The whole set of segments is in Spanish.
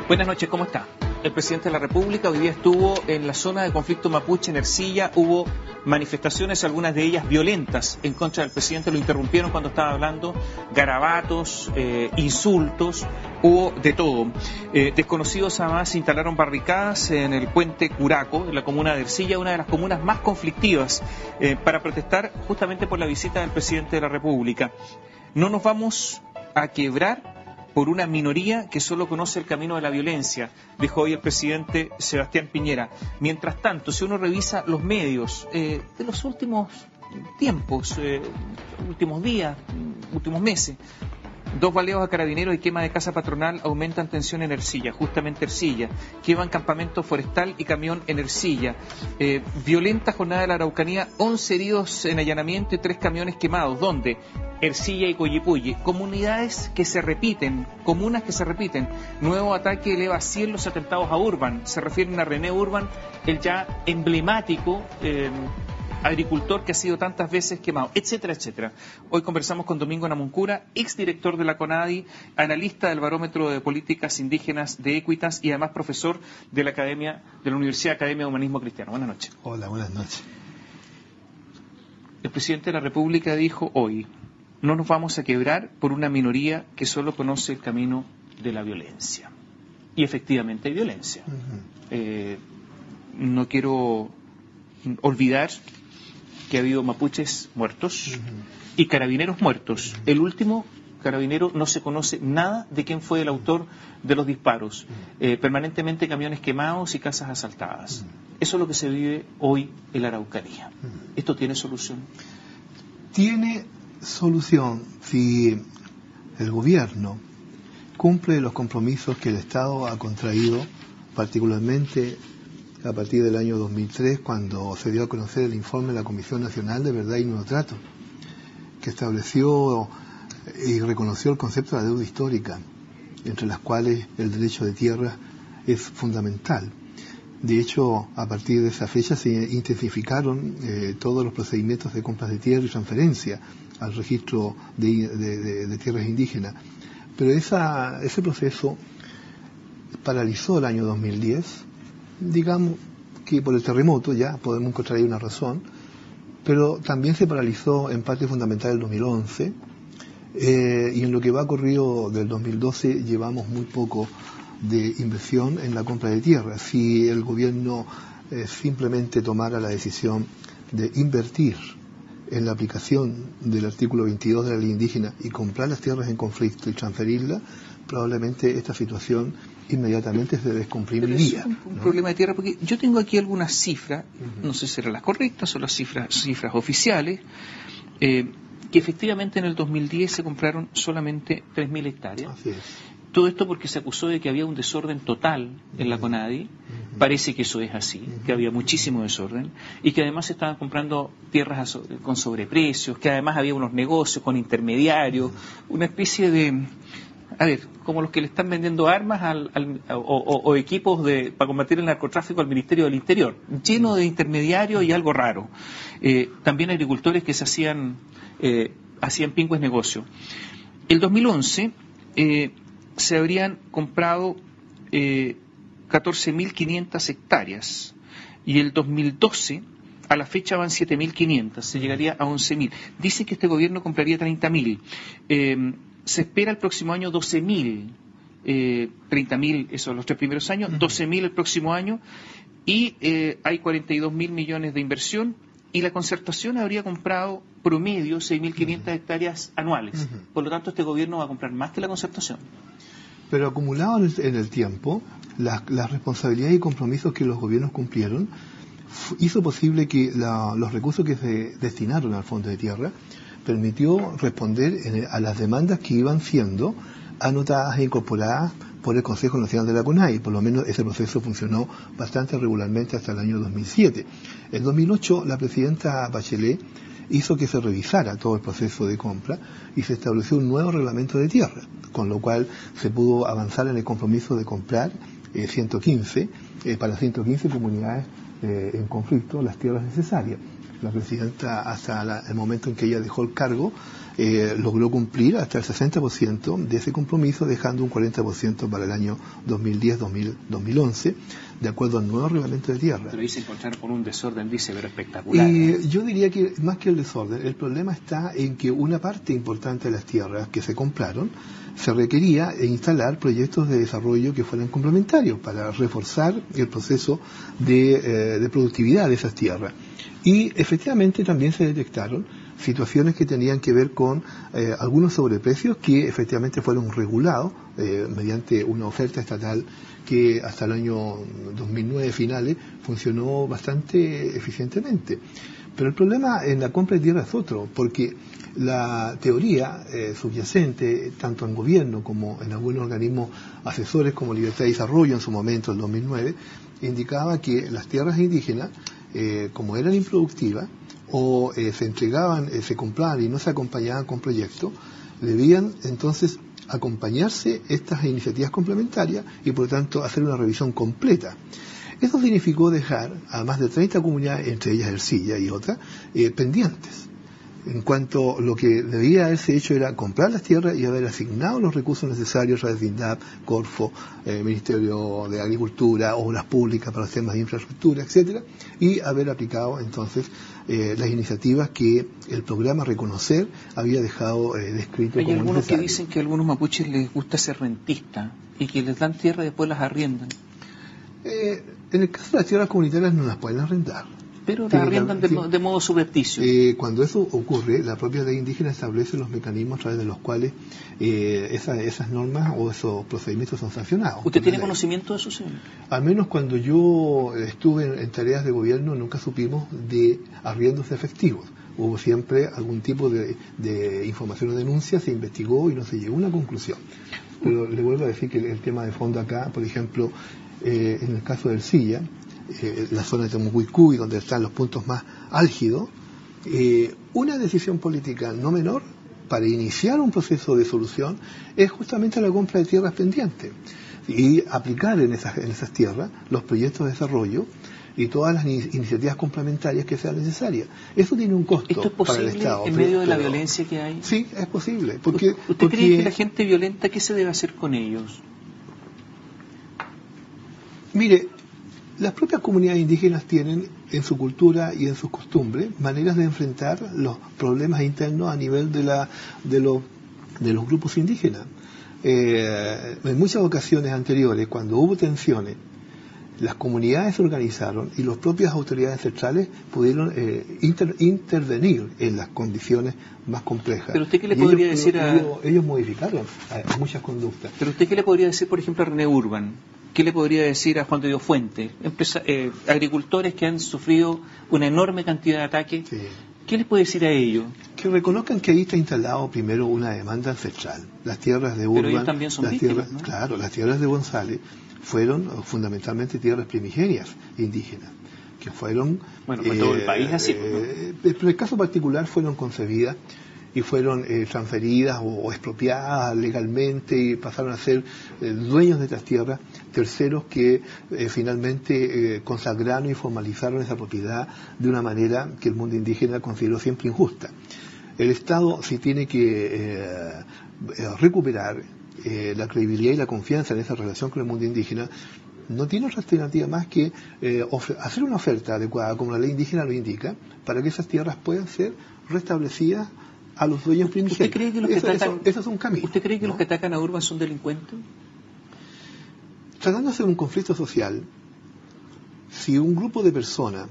Buenas noches, ¿cómo está? El presidente de la República hoy día estuvo en la zona de conflicto mapuche en Ercilla. Hubo manifestaciones, algunas de ellas violentas, en contra del presidente. Lo interrumpieron cuando estaba hablando, garabatos, insultos, hubo de todo. Desconocidos además instalaron barricadas en el puente Curaco, en la comuna de Ercilla, una de las comunas más conflictivas, para protestar justamente por la visita del presidente de la República. No nos vamos a quebrar por una minoría que solo conoce el camino de la violencia, dijo hoy el presidente Sebastián Piñera. Mientras tanto, si uno revisa los medios de los últimos tiempos, últimos días, últimos meses, 2 baleos a carabineros y quema de casa patronal aumentan tensión en Ercilla, justamente Ercilla. Queman campamento forestal y camión en Ercilla. Violenta jornada de la Araucanía, 11 heridos en allanamiento y 3 camiones quemados. ¿Dónde? Ercilla y Coyipulli. Comunidades que se repiten, comunas que se repiten. Nuevo ataque eleva a 100 los atentados a Urban. Se refieren a René Urban, el ya emblemático agricultor que ha sido tantas veces quemado, etcétera, etcétera. Hoy conversamos con Domingo Namuncura, exdirector de la CONADI, analista del Barómetro de Políticas Indígenas de Equitas y además profesor de la Universidad Academia de Humanismo Cristiano. Buenas noches. Hola, buenas noches. El presidente de la República dijo hoy: no nos vamos a quebrar por una minoría que solo conoce el camino de la violencia. Y efectivamente hay violencia. No quiero olvidar que ha habido mapuches muertos y carabineros muertos. El último carabinero no se conoce nada de quién fue el autor de los disparos. Permanentemente camiones quemados y casas asaltadas. Eso es lo que se vive hoy en la Araucanía. ¿Esto tiene solución? Tiene solución si el gobierno cumple los compromisos que el Estado ha contraído, particularmente a partir del año 2003, cuando se dio a conocer el informe de la Comisión Nacional de Verdad y Nuevo Trato, que estableció y reconoció el concepto de la deuda histórica, entre las cuales el derecho de tierra es fundamental. De hecho, a partir de esa fecha se intensificaron todos los procedimientos de compras de tierra y transferencia al registro de tierras indígenas. Pero ese proceso paralizó el año 2010, digamos que por el terremoto, ya podemos encontrar ahí una razón, pero también se paralizó en parte fundamental el 2011, y en lo que va corrido del 2012 llevamos muy poco de inversión en la compra de tierra. Si el gobierno simplemente tomara la decisión de invertir en la aplicación del artículo 22 de la ley indígena y comprar las tierras en conflicto y transferirlas, probablemente esta situación inmediatamente se descomprimiría. Pero es un problema de tierra, porque yo tengo aquí algunas cifras, no sé si eran las correctas o las cifras oficiales, que efectivamente en el 2010 se compraron solamente 3.000 hectáreas. Así es. Todo esto porque se acusó de que había un desorden total en la CONADI. Parece que eso es así, que había muchísimo desorden y que además se estaban comprando tierras con sobreprecios, que además había unos negocios con intermediarios, una especie de, como los que le están vendiendo armas o equipos para combatir el narcotráfico al Ministerio del Interior, lleno de intermediarios y algo raro. También agricultores que se hacían pingües negocios. El 2011 se habrían comprado 14.500 hectáreas y el 2012 a la fecha van 7.500, se llegaría a 11.000. Dicen que este gobierno compraría 30.000. Se espera el próximo año 12.000, 30.000 esos los 3 primeros años, 12.000 el próximo año y hay 42.000 millones de inversión y la Concertación habría comprado promedio 6.500 hectáreas anuales. Por lo tanto, este gobierno va a comprar más que la Concertación. Pero acumulado en el tiempo, las responsabilidades y compromisos que los gobiernos cumplieron hizo posible que los recursos que se destinaron al Fondo de Tierra permitió responder a las demandas que iban siendo anotadas e incorporadas por el Consejo Nacional de la CONADI. Por lo menos ese proceso funcionó bastante regularmente hasta el año 2007. En 2008 la presidenta Bachelet hizo que se revisara todo el proceso de compra y se estableció un nuevo reglamento de tierra, con lo cual se pudo avanzar en el compromiso de comprar 115 para 115 comunidades en conflicto las tierras necesarias. La presidenta, hasta el momento en que ella dejó el cargo, logró cumplir hasta el 60% de ese compromiso, dejando un 40% para el año 2010-2011, de acuerdo al nuevo reglamento de tierra. Pero ahí se encontraron con un desorden, dice, pero espectacular. Yo diría que más que el desorden, el problema está en que una parte importante de las tierras que se compraron se requería instalar proyectos de desarrollo que fueran complementarios para reforzar el proceso de productividad de esas tierras. Y efectivamente también se detectaron situaciones que tenían que ver con algunos sobreprecios que efectivamente fueron regulados mediante una oferta estatal que hasta el año 2009 finales funcionó bastante eficientemente. Pero el problema en la compra de tierra es otro, porque la teoría subyacente, tanto en gobierno como en algunos organismos asesores como Libertad y Desarrollo en su momento, en 2009, indicaba que las tierras indígenas, como eran improductivas, o se entregaban, se compraban y no se acompañaban con proyectos, debían entonces acompañarse estas iniciativas complementarias y por lo tanto hacer una revisión completa. Eso significó dejar a más de 30 comunidades, entre ellas Ercilla y otras, pendientes. En cuanto lo que debía haberse hecho era comprar las tierras y haber asignado los recursos necesarios a través de INDAP, Corfo, Ministerio de Agricultura, Obras Públicas para los temas de infraestructura, etcétera, y haber aplicado entonces las iniciativas que el programa Reconocer había dejado descrito. Hay como algunos necesario. que dicen que a algunos mapuches les gusta ser rentista y que les dan tierra y después las arriendan. En el caso de las tierras comunitarias no las pueden arrendar. Pero las arriendan de modo subrepticio. Cuando eso ocurre, la propia ley indígena establece los mecanismos a través de los cuales esas normas o esos procedimientos son sancionados. ¿Usted tiene conocimiento de eso, señor? Al menos cuando yo estuve en tareas de gobierno nunca supimos de arriendos efectivos. Hubo siempre algún tipo de información o denuncia, se investigó y no se llegó a una conclusión. Pero le vuelvo a decir que el tema de fondo acá, por ejemplo, en el caso de Ercilla, la zona de Temucuicú, donde están los puntos más álgidos, una decisión política no menor para iniciar un proceso de solución es justamente la compra de tierras pendientes y aplicar en esas tierras los proyectos de desarrollo y todas las iniciativas complementarias que sean necesarias. Eso tiene un costo. ¿Esto es posible para el Estado, en medio de la violencia que hay? Sí, es posible. ¿Usted cree que la gente violenta, qué se debe hacer con ellos? Mire, las propias comunidades indígenas tienen en su cultura y en sus costumbres maneras de enfrentar los problemas internos a nivel de los grupos indígenas. En muchas ocasiones anteriores, cuando hubo tensiones, las comunidades se organizaron y las propias autoridades centrales pudieron intervenir en las condiciones más complejas. ¿Pero usted qué le podría decir a...? Ellos modificaron muchas conductas. ¿Pero usted qué le podría decir, por ejemplo, a René Urban? ¿Qué le podría decir a Juan de Dios Fuentes? Agricultores que han sufrido una enorme cantidad de ataques. Sí. ¿Qué les puede decir a ellos? Que reconozcan que ahí está instalado primero una demanda ancestral. Las tierras de Urban... Pero ellos también son víctimas, ¿no? Claro, las tierras de González fueron fundamentalmente tierras primigenias indígenas, que fueron... Bueno, en todo el país así, ¿no? Pero en el caso particular fueron concebidas y fueron transferidas o expropiadas legalmente y pasaron a ser dueños de estas tierras, terceros que finalmente consagraron y formalizaron esa propiedad de una manera que el mundo indígena consideró siempre injusta. El Estado, si tiene que recuperar la credibilidad y la confianza en esa relación con el mundo indígena, no tiene otra alternativa más que hacer una oferta adecuada, como la ley indígena lo indica, para que esas tierras puedan ser restablecidas a los dueños primigenios. ¿Usted cree que los que atacan, eso es un camino? ¿Usted cree que ¿no? los que atacan a Urban son delincuentes? Tratándose de un conflicto social, si un grupo de personas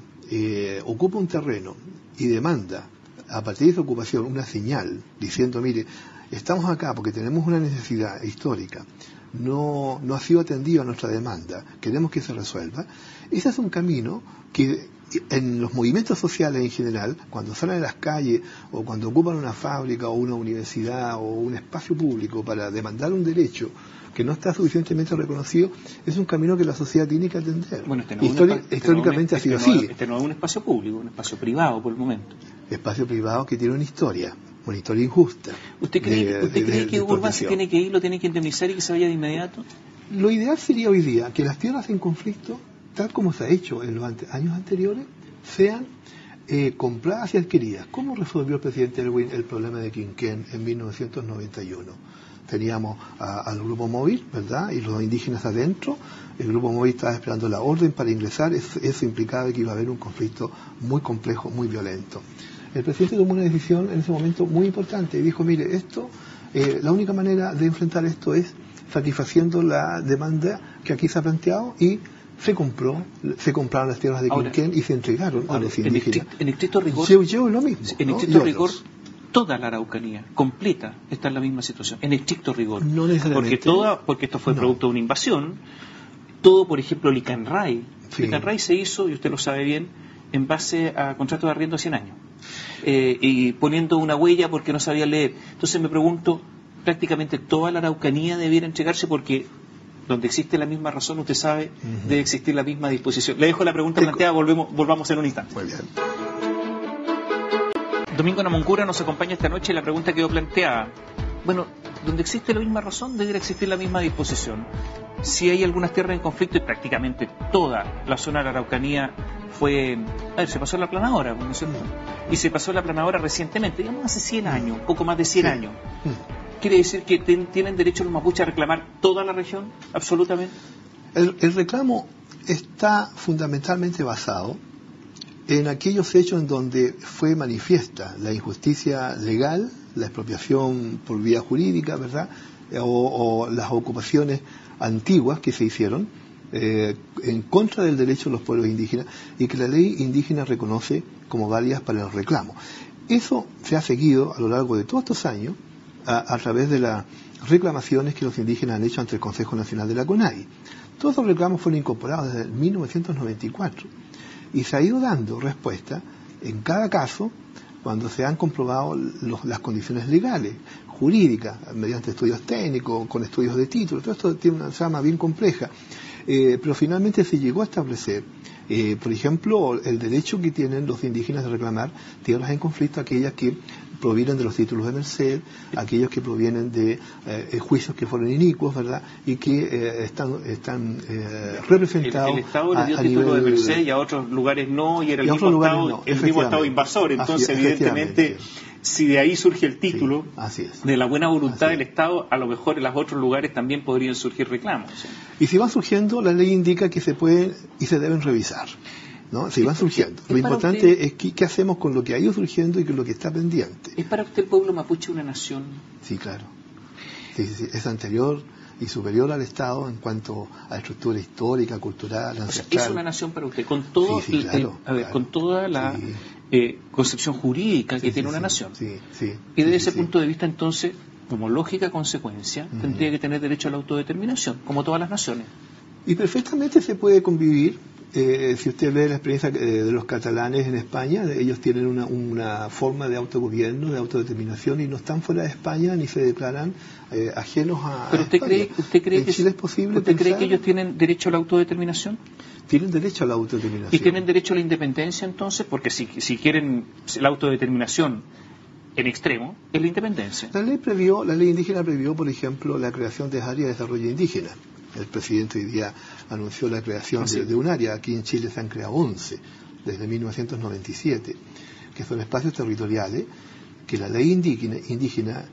ocupa un terreno y demanda a partir de esa ocupación una señal diciendo, mire, estamos acá porque tenemos una necesidad histórica, no ha sido atendido a nuestra demanda, queremos que se resuelva, ese es un camino que en los movimientos sociales en general, cuando salen a las calles o cuando ocupan una fábrica o una universidad o un espacio público para demandar un derecho que no está suficientemente reconocido, es un camino que la sociedad tiene que atender. Bueno, históricamente ha sido así. Este no es un espacio público, un espacio privado por el momento. Espacio privado que tiene una historia injusta. ¿Usted cree que Urban se tiene que ir, lo tiene que indemnizar y que se vaya de inmediato? Lo ideal sería hoy día que las tierras en conflicto, tal como se ha hecho en los años anteriores, sean compradas y adquiridas. ¿Cómo resolvió el presidente Elwin el problema de Quinquén en 1991? Teníamos al grupo móvil, ¿verdad? Y los indígenas adentro. El grupo móvil estaba esperando la orden para ingresar. Eso implicaba que iba a haber un conflicto muy complejo, muy violento. El presidente tomó una decisión en ese momento muy importante y dijo, mire, la única manera de enfrentar esto es satisfaciendo la demanda que aquí se ha planteado, y se compraron las tierras de Quinquén y se entregaron a los indígenas. En estricto rigor, yo lo mismo. En estricto rigor, toda la Araucanía completa está en la misma situación, en estricto rigor. No necesariamente. Porque esto fue producto de una invasión. Todo, por ejemplo, Licanray. Sí. Licanray se hizo, y usted lo sabe bien, en base a contratos de arriendo a 100 años. Y poniendo una huella porque no sabía leer. Entonces me pregunto, prácticamente toda la Araucanía debiera entregarse, porque donde existe la misma razón, usted sabe, debe existir la misma disposición. Le dejo la pregunta planteada, volvamos en un instante. Muy bien. Domingo Namoncura nos acompaña esta noche y la pregunta quedó planteada. Bueno, donde existe la misma razón, debería existir la misma disposición. Si hay algunas tierras en conflicto, y prácticamente toda la zona de la Araucanía se pasó la planadora, ¿no es cierto? Y se pasó la planadora recientemente, digamos hace 100 años, poco más de 100 años. ¿Quiere decir que tienen derecho los mapuches a reclamar toda la región, absolutamente? El reclamo está fundamentalmente basado en aquellos hechos en donde fue manifiesta la injusticia legal, la expropiación por vía jurídica, ¿verdad? O las ocupaciones antiguas que se hicieron en contra del derecho de los pueblos indígenas, y que la ley indígena reconoce como válidas para el reclamo. Eso se ha seguido a lo largo de todos estos años a través de las reclamaciones que los indígenas han hecho ante el Consejo Nacional de la CONADI. Todos los reclamos fueron incorporados desde 1994 y se ha ido dando respuesta en cada caso cuando se han comprobado las condiciones legales, jurídicas, mediante estudios técnicos, con estudios de título. Todo esto tiene una trama bien compleja, pero finalmente se llegó a establecer, por ejemplo, el derecho que tienen los indígenas de reclamar tierras en conflicto, aquellas que provienen de los títulos de merced, aquellos que provienen de juicios que fueron inicuos, ¿verdad? Y que están representados. El Estado le dio título de merced y a otros lugares no, y era el mismo Estado invasor. Entonces, evidentemente, si de ahí surge el título, de la buena voluntad del Estado, a lo mejor en los otros lugares también podrían surgir reclamos. ¿Sí? Y si van surgiendo, la ley indica que se pueden y se deben revisar, ¿no? Si van surgiendo. Lo importante es qué hacemos con lo que ha ido surgiendo y con lo que está pendiente. ¿Es para usted el pueblo mapuche una nación? Sí, claro. Sí. Es anterior y superior al Estado en cuanto a estructura histórica, cultural, ancestral. ¿Es una nación para usted? Con todo con toda la concepción jurídica que tiene una nación. Y desde ese punto de vista, entonces, como lógica consecuencia, tendría que tener derecho a la autodeterminación, como todas las naciones. Y perfectamente se puede convivir. Si usted ve la experiencia de los catalanes en España, ellos tienen una forma de autogobierno, de autodeterminación, y no están fuera de España ni se declaran ajenos a ¿Pero usted España. ¿Usted cree que ellos tienen derecho a la autodeterminación? Tienen derecho a la autodeterminación. ¿Y tienen derecho a la independencia entonces? Porque si quieren la autodeterminación en extremo, es la independencia. La ley indígena previó, por ejemplo, la creación de áreas de desarrollo indígena. El presidente hoy día anunció la creación de un área. Aquí en Chile se han creado 11 desde 1997, que son espacios territoriales que la ley indígena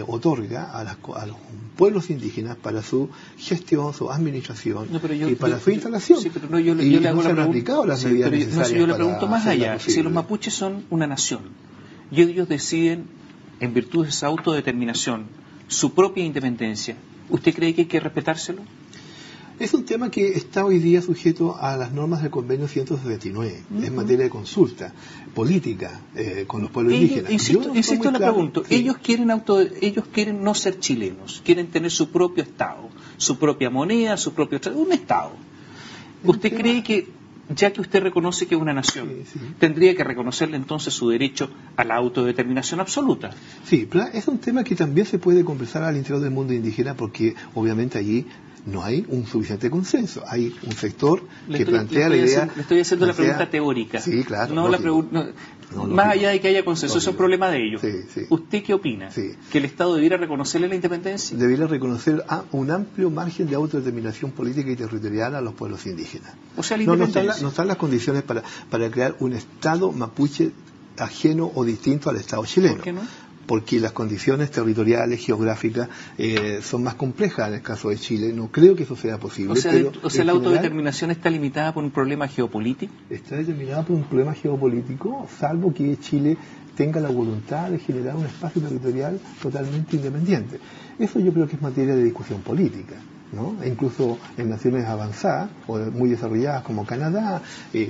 otorga a los pueblos indígenas para su gestión, su administración y para su instalación. Sí, pero yo le hago la pregunta. Yo le pregunto más allá. Si los mapuches son una nación y ellos deciden, en virtud de esa autodeterminación, su propia independencia, ¿usted cree que hay que respetárselo? Es un tema que está hoy día sujeto a las normas del convenio 179, en materia de consulta política con los pueblos indígenas. Insisto en la pregunta. Sí. Ellos quieren no ser chilenos, quieren tener su propio Estado, su propia moneda, un Estado. ¿Usted cree que, ya que usted reconoce que es una nación, tendría que reconocerle entonces su derecho a la autodeterminación absoluta? Sí, es un tema que también se puede conversar al interior del mundo indígena, porque obviamente allí no hay un suficiente consenso. Hay un sector que plantea la idea. Le estoy haciendo la pregunta teórica. Sí, claro. No la pregunta. Más allá de que haya consenso, eso es un problema de ellos. Sí, sí. ¿Usted qué opina? Sí. ¿Que el Estado debiera reconocerle la independencia? Debiera reconocer un amplio margen de autodeterminación política y territorial a los pueblos indígenas. O sea, la no independencia. están las condiciones para crear un Estado mapuche ajeno o distinto al Estado chileno. ¿Por qué no? Porque las condiciones territoriales, geográficas, son más complejas en el caso de Chile. No creo que eso sea posible. O sea, la autodeterminación está limitada por un problema geopolítico. Está determinada por un problema geopolítico, salvo que Chile tenga la voluntad de generar un espacio territorial totalmente independiente. Eso yo creo que es materia de discusión política, ¿no? E incluso en naciones avanzadas o muy desarrolladas como Canadá,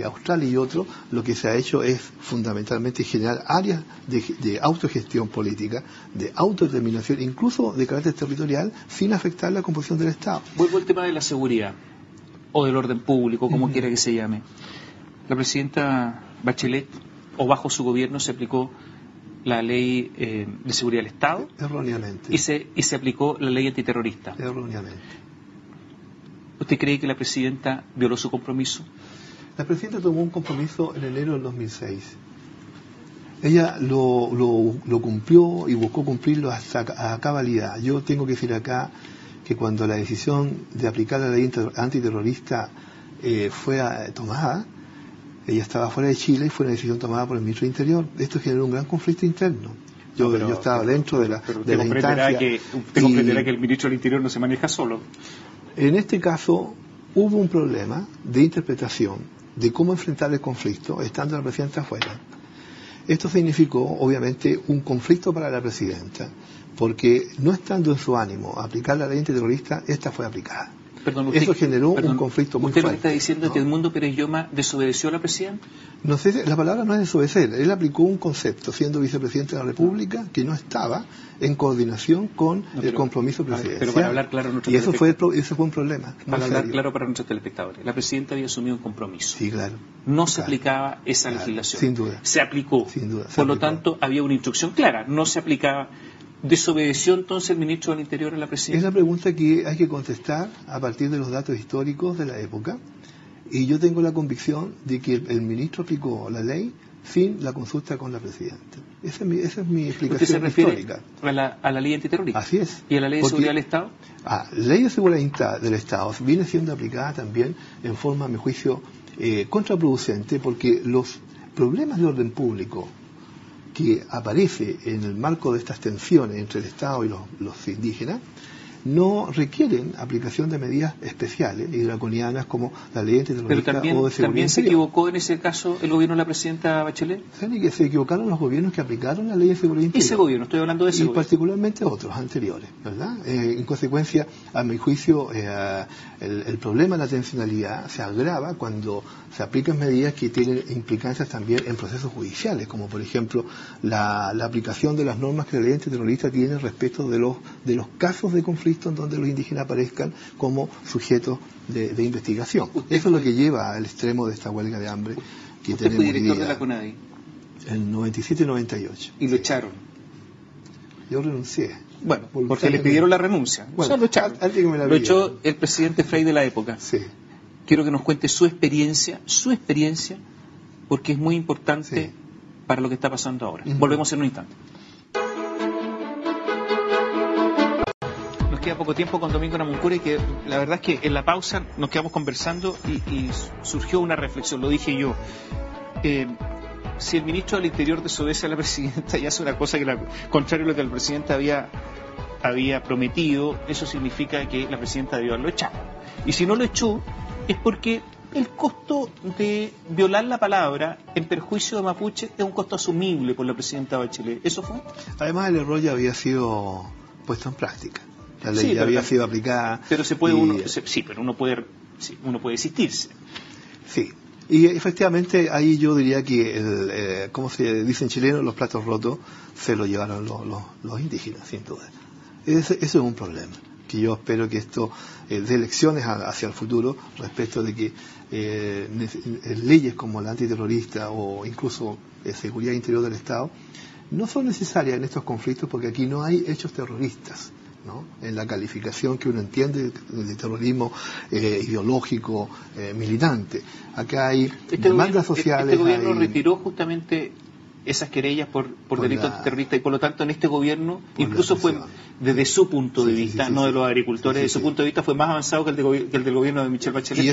Australia y otros, lo que se ha hecho es fundamentalmente generar áreas de autogestión política, de autodeterminación, incluso de carácter territorial, sin afectar la composición del Estado. Vuelvo al tema de la seguridad o del orden público, como quiera que se llame. La presidenta Bachelet, o bajo su gobierno, se aplicó la ley de seguridad del Estado. Erróneamente. Y se aplicó la ley antiterrorista. Erróneamente. ¿Usted cree que la presidenta violó su compromiso? La presidenta tomó un compromiso en enero del 2006. Ella lo cumplió y buscó cumplirlo hasta a cabalidad. Yo tengo que decir acá que cuando la decisión de aplicar la ley antiterrorista fue tomada, ella estaba fuera de Chile y fue una decisión tomada por el ministro de Interior. Esto generó un gran conflicto interno. Yo estaba dentro de la instancia. Usted comprenderá que el ministro del Interior no se maneja solo. En este caso hubo un problema de interpretación de cómo enfrentar el conflicto estando la presidenta afuera. Esto significó, obviamente, un conflicto para la presidenta, porque no estando en su ánimo aplicar la ley antiterrorista, esta fue aplicada. Eso generó un conflicto muy fuerte. ¿Usted lo que está diciendo es que Edmundo Pérez Lloma desobedeció a la presidenta? No sé, la palabra no es desobedecer. Él aplicó un concepto, siendo vicepresidente de la República, que no estaba en coordinación con el compromiso presidencial. Pero para hablar claro, y ese fue un problema. Para hablar claro para nuestros telespectadores, la presidenta había asumido un compromiso. Sí, claro. No se aplicaba esa legislación. Sin duda. Se aplicó. Sin duda. Por lo tanto, había una instrucción clara. No se aplicaba. ¿Desobedeció entonces el ministro del Interior a la presidenta? Es la pregunta que hay que contestar a partir de los datos históricos de la época. Y yo tengo la convicción de que el ministro aplicó la ley sin la consulta con la presidenta. Esa es mi explicación ¿Usted se refiere histórica. A la ley antiterrorista? Así es. ¿Y a la ley de seguridad del Estado? La ley de seguridad del Estado viene siendo aplicada también en forma, a mi juicio, contraproducente, porque los problemas de orden público que aparece en el marco de estas tensiones entre el Estado y los indígenas no requieren aplicación de medidas especiales y draconianas como la ley antiterrorista o de seguridad. Pero también se equivocó en ese caso el gobierno de la presidenta Bachelet. ¿Saben que se equivocaron los gobiernos que aplicaron la ley de seguridad interior? Ese gobierno, estoy hablando de ese gobierno. Y particularmente otros anteriores, ¿verdad? En consecuencia, a mi juicio, el problema de la tensionalidad se agrava cuando se aplican medidas que tienen implicancias también en procesos judiciales, como por ejemplo la aplicación de las normas que la ley antiterrorista tiene respecto de los casos de conflicto en donde los indígenas aparezcan como sujetos de investigación. Eso es lo que lleva al extremo de esta huelga de hambre que tenemos. ¿Usted fue director de la CONADI? En 97 y 98. ¿Y lo echaron? Yo renuncié. Bueno, porque le pidieron la renuncia. Bueno, lo echaron. Lo echó el presidente Frey de la época. Sí. Quiero que nos cuente su experiencia, porque es muy importante para lo que está pasando ahora. Volvemos en un instante. Nos queda poco tiempo con Domingo Namuncurá, que la verdad es que en la pausa nos quedamos conversando y surgió una reflexión, lo dije yo. Si el ministro del Interior desobedece a la presidenta y hace una cosa que contrario a lo que el presidente había prometido, eso significa que la presidenta debió haberlo echado. Y si no lo echó, es porque el costo de violar la palabra en perjuicio de Mapuche es un costo asumible por la presidenta Bachelet. ¿Eso fue? Además, el error ya había sido puesto en práctica. La ley ya había sido aplicada. Pero uno puede desistirse. Sí. Y efectivamente ahí yo diría que, como se dice en chileno, los platos rotos se los llevaron los indígenas, sin duda. Eso es un problema, que yo espero que esto dé lecciones hacia el futuro respecto de que leyes como la antiterrorista o incluso seguridad interior del Estado no son necesarias en estos conflictos porque aquí no hay hechos terroristas, ¿no? En la calificación que uno entiende de terrorismo ideológico, militante. Acá hay demandas sociales. Este gobierno retiró justamente esas querellas por delitos terroristas y por lo tanto en este gobierno incluso fue desde su punto de vista, no de los agricultores, de su punto de vista fue más avanzado que el del gobierno de Michelle Bachelet.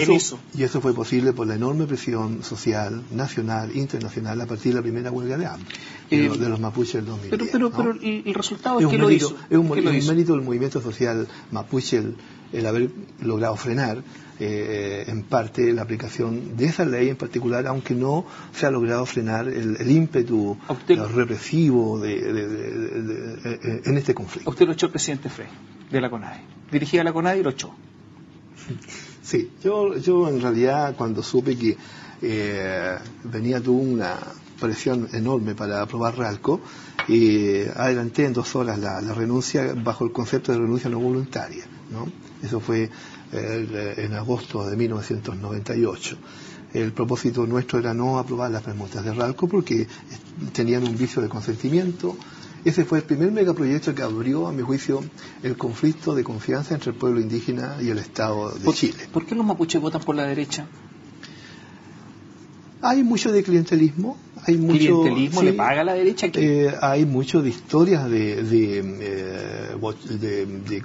Y eso fue posible por la enorme presión social, nacional, internacional, a partir de la primera huelga de hambre de los mapuches del 2010. Pero el resultado es que lo hizo. Es un mérito del movimiento social mapuche el haber logrado frenar en parte la aplicación de esa ley en particular, aunque no se ha logrado frenar el ímpetu represivo en este conflicto. Usted lo echó el presidente Frey de la CONADE, dirigía la CONADE y lo echó. Sí, yo en realidad cuando supe que tuvo una presión enorme para aprobar RALCO, adelanté en 2 horas la renuncia bajo el concepto de renuncia no voluntaria, ¿no? Eso fue en agosto de 1998. El propósito nuestro era no aprobar las permutas de RALCO porque tenían un vicio de consentimiento. Ese fue el primer megaproyecto que abrió, a mi juicio, el conflicto de confianza entre el pueblo indígena y el Estado de Chile. ¿Por qué los mapuches votan por la derecha? Hay mucho de clientelismo. ¿Clientelismo sí, le paga a la derecha? Hay mucho de historias de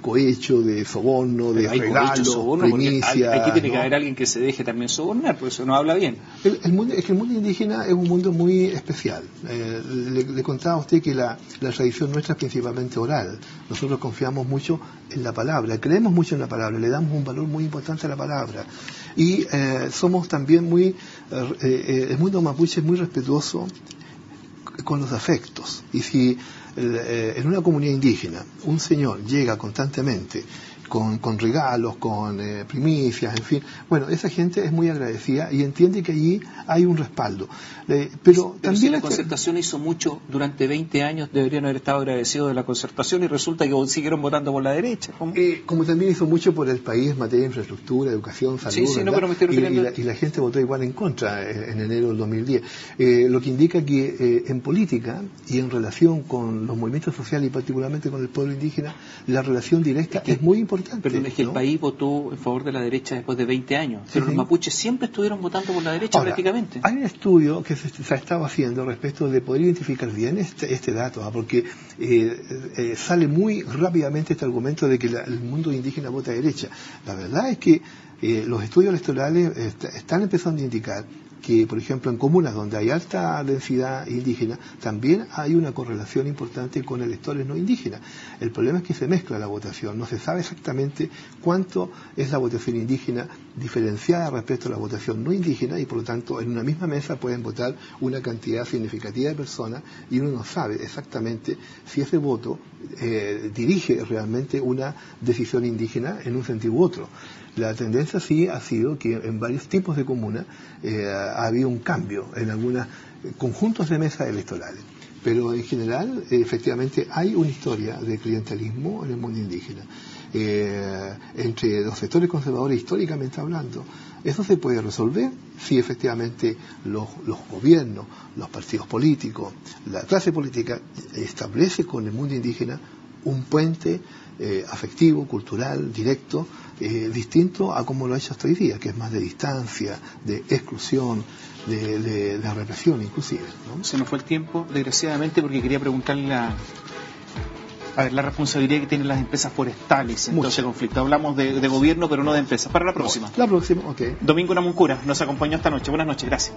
cohecho, de soborno, de regalos, primicias. Aquí tiene que haber alguien que se deje también sobornar, porque eso no habla bien. El mundo indígena es un mundo muy especial. Le contaba a usted que la tradición nuestra es principalmente oral. Nosotros confiamos mucho en la palabra, creemos mucho en la palabra, le damos un valor muy importante a la palabra. Y somos también el mundo mapuche es muy respetuoso con los afectos. Y si en una comunidad indígena un señor llega constantemente con regalos, con primicias, en fin, bueno, esa gente es muy agradecida y entiende que allí hay un respaldo. Pero también si la concertación hizo mucho durante 20 años, deberían haber estado agradecidos de la concertación y resulta que siguieron votando por la derecha. Como también hizo mucho por el país en materia de infraestructura, educación, salud, pero me estoy refiriendo... y la gente votó igual en contra en enero del 2010. Lo que indica que en política y en relación con los movimientos sociales y particularmente con el pueblo indígena, la relación directa es muy importante. Pero es que el país votó en favor de la derecha después de 20 años. Pero los mapuches siempre estuvieron votando por la derecha. Ahora, prácticamente. Hay un estudio que se ha estado haciendo respecto de poder identificar bien este dato, porque sale muy rápidamente este argumento de que el mundo indígena vota derecha. La verdad es que los estudios electorales están empezando a indicar que, por ejemplo, en comunas donde hay alta densidad indígena, también hay una correlación importante con electores no indígenas. El problema es que se mezcla la votación, no se sabe exactamente cuánto es la votación indígena diferenciada respecto a la votación no indígena y, por lo tanto, en una misma mesa pueden votar una cantidad significativa de personas y uno no sabe exactamente si ese voto dirige realmente una decisión indígena en un sentido u otro. La tendencia sí ha sido que en varios tipos de comunas ha habido un cambio en algunos conjuntos de mesas electorales. Pero en general, efectivamente, hay una historia de clientelismo en el mundo indígena. Entre los sectores conservadores, históricamente hablando, eso se puede resolver si efectivamente los gobiernos, los partidos políticos, la clase política establece con el mundo indígena un puente afectivo, cultural, directo, distinto a como lo ha hecho hasta hoy día, que es más de distancia, de exclusión, de represión inclusive, ¿no? Se nos fue el tiempo, desgraciadamente, porque quería preguntarle la responsabilidad que tienen las empresas forestales en todo ese conflicto. Hablamos de gobierno, pero no de empresas. Para la próxima. La próxima, ok. Domingo Namuncura nos acompañó esta noche. Buenas noches, gracias.